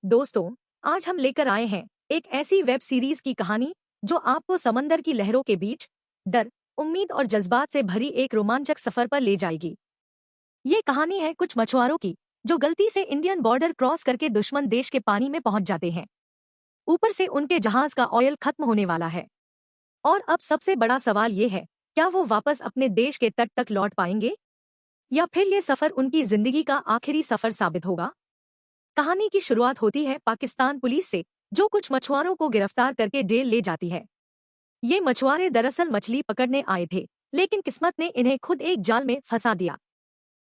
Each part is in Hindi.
दोस्तों, आज हम लेकर आए हैं एक ऐसी वेब सीरीज की कहानी जो आपको समंदर की लहरों के बीच डर, उम्मीद और जज्बात से भरी एक रोमांचक सफर पर ले जाएगी। ये कहानी है कुछ मछुआरों की जो गलती से इंडियन बॉर्डर क्रॉस करके दुश्मन देश के पानी में पहुंच जाते हैं। ऊपर से उनके जहाज का ऑयल खत्म होने वाला है और अब सबसे बड़ा सवाल ये है, क्या वो वापस अपने देश के तट तक लौट पाएंगे या फिर ये सफर उनकी जिंदगी का आखिरी सफर साबित होगा। कहानी की शुरुआत होती है पाकिस्तान पुलिस से, जो कुछ मछुआरों को गिरफ्तार करके जेल ले जाती है। ये मछुआरे दरअसल मछली पकड़ने आए थे, लेकिन किस्मत ने इन्हें खुद एक जाल में फंसा दिया।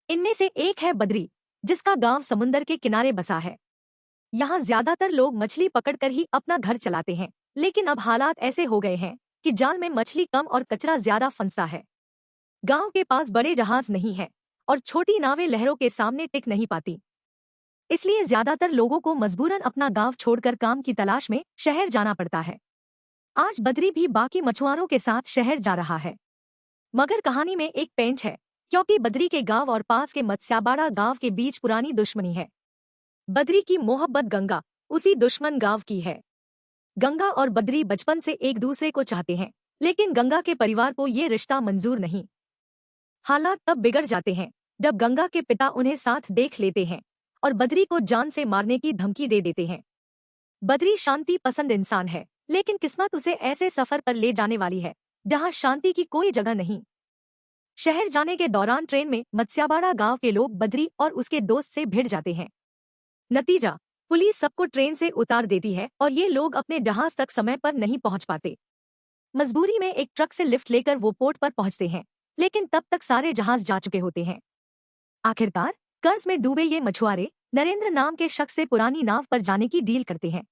इनमें से एक है बद्री, जिसका गांव समुंदर के किनारे बसा है। यहाँ ज्यादातर लोग मछली पकड़कर ही अपना घर चलाते हैं, लेकिन अब हालात ऐसे हो गए हैं कि जाल में मछली कम और कचरा ज्यादा फंसता है। गांव के पास बड़े जहाज नहीं है और छोटी नावें लहरों के सामने टिक नहीं पाती। इसलिए ज्यादातर लोगों को मजबूरन अपना गांव छोड़कर काम की तलाश में शहर जाना पड़ता है। आज बद्री भी बाकी मछुआरों के साथ शहर जा रहा है, मगर कहानी में एक पेंच है, क्योंकि बद्री के गांव और पास के मत्स्याबाड़ा गांव के बीच पुरानी दुश्मनी है। बद्री की मोहब्बत गंगा उसी दुश्मन गांव की है। गंगा और बद्री बचपन से एक दूसरे को चाहते हैं, लेकिन गंगा के परिवार को ये रिश्ता मंजूर नहीं। हालात तब बिगड़ जाते हैं जब गंगा के पिता उन्हें साथ देख लेते हैं और बद्री को जान से मारने की धमकी दे देते हैं। बद्री शांति पसंद इंसान है, लेकिन किस्मत उसे ऐसे सफर पर ले जाने वाली है जहां शांति की कोई जगह नहीं। शहर जाने के दौरान ट्रेन में मत्स्याबाड़ा गांव के लोग बद्री और उसके दोस्त से भिड़ जाते हैं। नतीजा, पुलिस सबको ट्रेन से उतार देती है और ये लोग अपने जहाज तक समय पर नहीं पहुंच पाते। मजबूरी में एक ट्रक से लिफ्ट लेकर वो पोर्ट पर पहुंचते हैं, लेकिन तब तक सारे जहाज जा चुके होते हैं। आखिरकार कर्ज में डूबे ये मछुआरे नरेंद्र नाम के शख्स से पुरानी नाव पर जाने की डील करते हैं।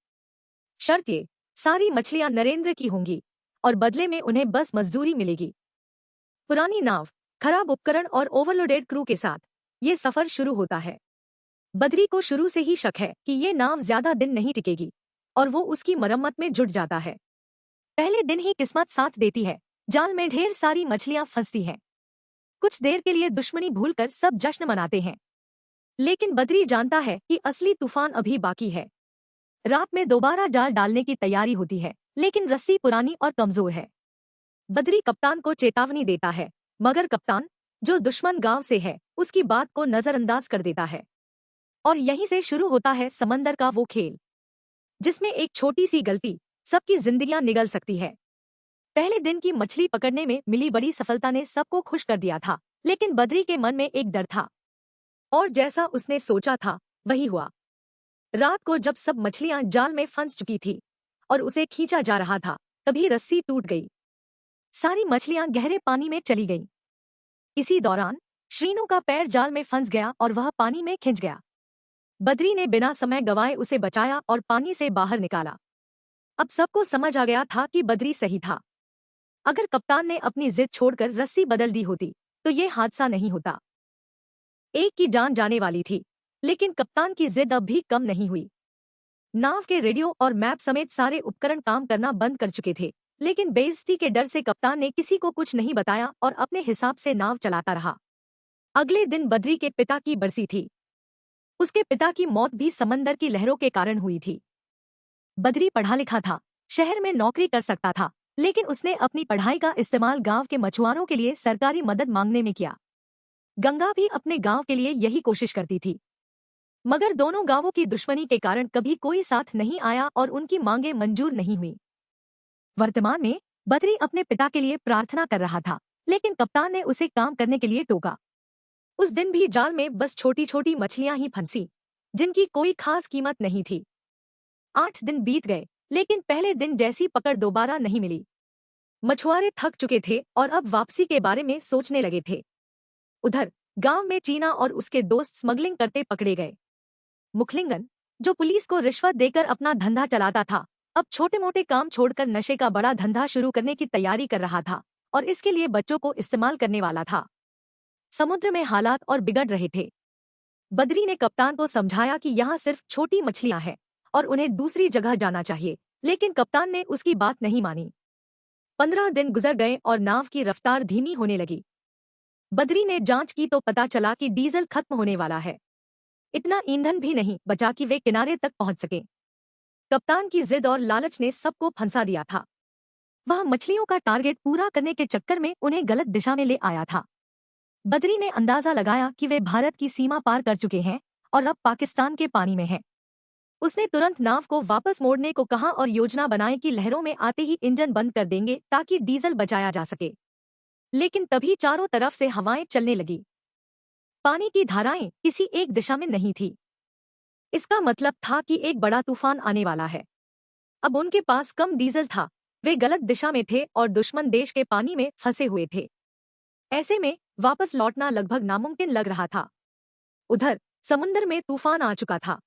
शर्त ये, सारी मछलियां नरेंद्र की होंगी और बदले में उन्हें बस मजदूरी मिलेगी। पुरानी नाव, खराब उपकरण और ओवरलोडेड क्रू के साथ ये सफर शुरू होता है। बद्री को शुरू से ही शक है कि ये नाव ज्यादा दिन नहीं टिकेगी और वो उसकी मरम्मत में जुट जाता है। पहले दिन ही किस्मत साथ देती है, जाल में ढेर सारी मछलियां फंसती हैं। कुछ देर के लिए दुश्मनी भूलकर सब जश्न मनाते हैं, लेकिन बद्री जानता है कि असली तूफान अभी बाकी है। रात में दोबारा जाल डालने की तैयारी होती है, लेकिन रस्सी पुरानी और कमजोर है। बद्री कप्तान को चेतावनी देता है, मगर कप्तान, जो दुश्मन गांव से है, उसकी बात को नजरअंदाज कर देता है। और यहीं से शुरू होता है समंदर का वो खेल, जिसमें एक छोटी सी गलती सबकी जिंदगियां निगल सकती है। पहले दिन की मछली पकड़ने में मिली बड़ी सफलता ने सबको खुश कर दिया था, लेकिन बद्री के मन में एक डर था, और जैसा उसने सोचा था वही हुआ। रात को जब सब मछलियां जाल में फंस चुकी थी और उसे खींचा जा रहा था, तभी रस्सी टूट गई। सारी मछलियां गहरे पानी में चली गईं। इसी दौरान श्रीनू का पैर जाल में फंस गया और वह पानी में खिंच गया। बद्री ने बिना समय गंवाए उसे बचाया और पानी से बाहर निकाला। अब सबको समझ आ गया था कि बद्री सही था। अगर कप्तान ने अपनी जिद छोड़कर रस्सी बदल दी होती तो ये हादसा नहीं होता। एक की जान जाने वाली थी, लेकिन कप्तान की जिद अब भी कम नहीं हुई। नाव के रेडियो और मैप समेत सारे उपकरण काम करना बंद कर चुके थे, लेकिन बेइज्जती के डर से कप्तान ने किसी को कुछ नहीं बताया और अपने हिसाब से नाव चलाता रहा। अगले दिन बद्री के पिता की बरसी थी। उसके पिता की मौत भी समंदर की लहरों के कारण हुई थी। बद्री पढ़ा लिखा था, शहर में नौकरी कर सकता था, लेकिन उसने अपनी पढ़ाई का इस्तेमाल गांव के मछुआरों के लिए सरकारी मदद मांगने में किया। गंगा भी अपने गांव के लिए यही कोशिश करती थी, मगर दोनों गांवों की दुश्मनी के कारण कभी कोई साथ नहीं आया और उनकी मांगें मंजूर नहीं हुई। वर्तमान में बद्री अपने पिता के लिए प्रार्थना कर रहा था, लेकिन कप्तान ने उसे काम करने के लिए टोका। उस दिन भी जाल में बस छोटी छोटी मछलियां ही फंसी, जिनकी कोई खास कीमत नहीं थी। 8 दिन बीत गए, लेकिन पहले दिन जैसी पकड़ दोबारा नहीं मिली। मछुआरे थक चुके थे और अब वापसी के बारे में सोचने लगे थे। उधर गांव में चीना और उसके दोस्त स्मगलिंग करते पकड़े गए। मुखलिंगन, जो पुलिस को रिश्वत देकर अपना धंधा चलाता था, अब छोटे मोटे काम छोड़कर नशे का बड़ा धंधा शुरू करने की तैयारी कर रहा था और इसके लिए बच्चों को इस्तेमाल करने वाला था। समुद्र में हालात और बिगड़ रहे थे। बद्री ने कप्तान को समझाया कि यहाँ सिर्फ छोटी मछलियां हैं और उन्हें दूसरी जगह जाना चाहिए, लेकिन कप्तान ने उसकी बात नहीं मानी। 15 दिन गुजर गए और नाव की रफ्तार धीमी होने लगी। बद्री ने जांच की तो पता चला कि डीजल खत्म होने वाला है। इतना ईंधन भी नहीं बचा कि वे किनारे तक पहुंच सके। कप्तान की जिद और लालच ने सबको फंसा दिया था। वह मछलियों का टारगेट पूरा करने के चक्कर में उन्हें गलत दिशा में ले आया था। बद्री ने अंदाजा लगाया कि वे भारत की सीमा पार कर चुके हैं और अब पाकिस्तान के पानी में हैं। उसने तुरंत नाव को वापस मोड़ने को कहा और योजना बनाई कि लहरों में आते ही इंजन बंद कर देंगे ताकि डीजल बचाया जा सके। लेकिन तभी चारों तरफ से हवाएं चलने लगी। पानी की धाराएं किसी एक दिशा में नहीं थी। इसका मतलब था कि एक बड़ा तूफान आने वाला है। अब उनके पास कम डीजल था, वे गलत दिशा में थे और दुश्मन देश के पानी में फंसे हुए थे। ऐसे में वापस लौटना लगभग नामुमकिन लग रहा था। उधर समुद्र में तूफान आ चुका था।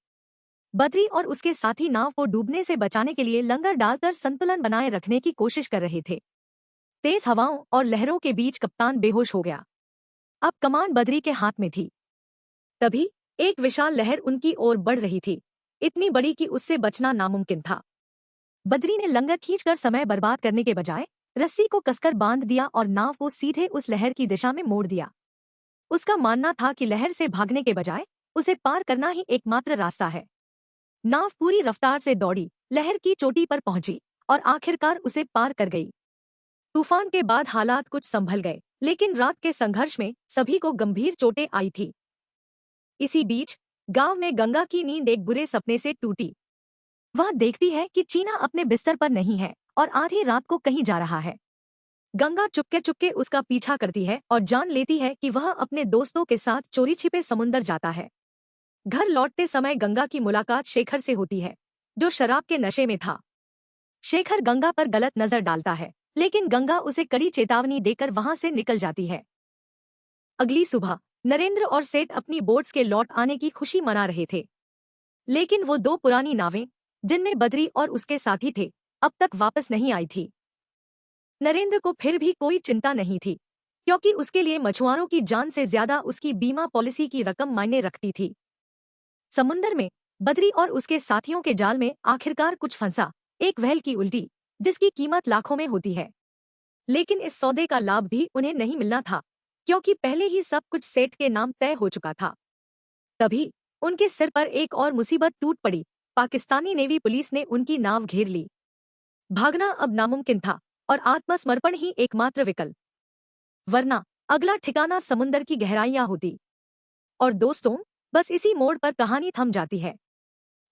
बद्री और उसके साथी नाव को डूबने से बचाने के लिए लंगर डालकर संतुलन बनाए रखने की कोशिश कर रहे थे। तेज हवाओं और लहरों के बीच कप्तान बेहोश हो गया। अब कमान बद्री के हाथ में थी। तभी एक विशाल लहर उनकी ओर बढ़ रही थी, इतनी बड़ी कि उससे बचना नामुमकिन था। बद्री ने लंगर खींचकर समय बर्बाद करने के बजाय रस्सी को कसकर बांध दिया और नाव को सीधे उस लहर की दिशा में मोड़ दिया। उसका मानना था कि लहर से भागने के बजाय उसे पार करना ही एकमात्र रास्ता है। नाव पूरी रफ्तार से दौड़ी, लहर की चोटी पर पहुंची और आखिरकार उसे पार कर गई। तूफान के बाद हालात कुछ संभल गए, लेकिन रात के संघर्ष में सभी को गंभीर चोटें आई थी। इसी बीच गांव में गंगा की नींद एक बुरे सपने से टूटी। वह देखती है कि चीना अपने बिस्तर पर नहीं है और आधी रात को कहीं जा रहा है। गंगा चुपके चुपके उसका पीछा करती है और जान लेती है कि वह अपने दोस्तों के साथ चोरी छिपे समुंदर जाता है। घर लौटते समय गंगा की मुलाकात शेखर से होती है, जो शराब के नशे में था। शेखर गंगा पर गलत नजर डालता है, लेकिन गंगा उसे कड़ी चेतावनी देकर वहां से निकल जाती है। अगली सुबह नरेंद्र और सेठ अपनी बोट्स के लौट आने की खुशी मना रहे थे, लेकिन वो दो पुरानी नावें जिनमें बद्री और उसके साथी थे अब तक वापस नहीं आई थी। नरेंद्र को फिर भी कोई चिंता नहीं थी, क्योंकि उसके लिए मछुआरों की जान से ज्यादा उसकी बीमा पॉलिसी की रकम मायने रखती थी। समुंदर में बद्री और उसके साथियों के जाल में आखिरकार कुछ फंसा, एक व्हेल की उल्टी, जिसकी कीमत लाखों में होती है। लेकिन इस सौदे का लाभ भी उन्हें नहीं मिलना था, क्योंकि पहले ही सब कुछ सेठ के नाम तय हो चुका था। तभी उनके सिर पर एक और मुसीबत टूट पड़ी। पाकिस्तानी नेवी पुलिस ने उनकी नाव घेर ली। भागना अब नामुमकिन था और आत्मसमर्पण ही एकमात्र विकल्प, वरना अगला ठिकाना समुंदर की गहराइयां होती। और दोस्तों, बस इसी मोड़ पर कहानी थम जाती है।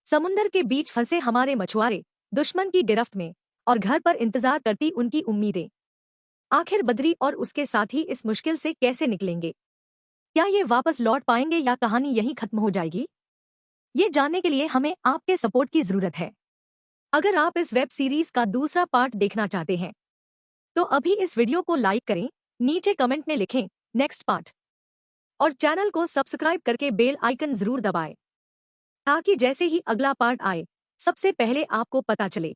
समुंदर के बीच फंसे हमारे मछुआरे, दुश्मन की गिरफ्त में, और घर पर इंतजार करती उनकी उम्मीदें। आखिर बद्री और उसके साथी इस मुश्किल से कैसे निकलेंगे? क्या ये वापस लौट पाएंगे या कहानी यहीं खत्म हो जाएगी? ये जानने के लिए हमें आपके सपोर्ट की जरूरत है। अगर आप इस वेब सीरीज का दूसरा पार्ट देखना चाहते हैं, तो अभी इस वीडियो को लाइक करें, नीचे कमेंट में लिखें नेक्स्ट पार्ट, और चैनल को सब्सक्राइब करके बेल आइकन जरूर दबाएं, ताकि जैसे ही अगला पार्ट आए सबसे पहले आपको पता चले।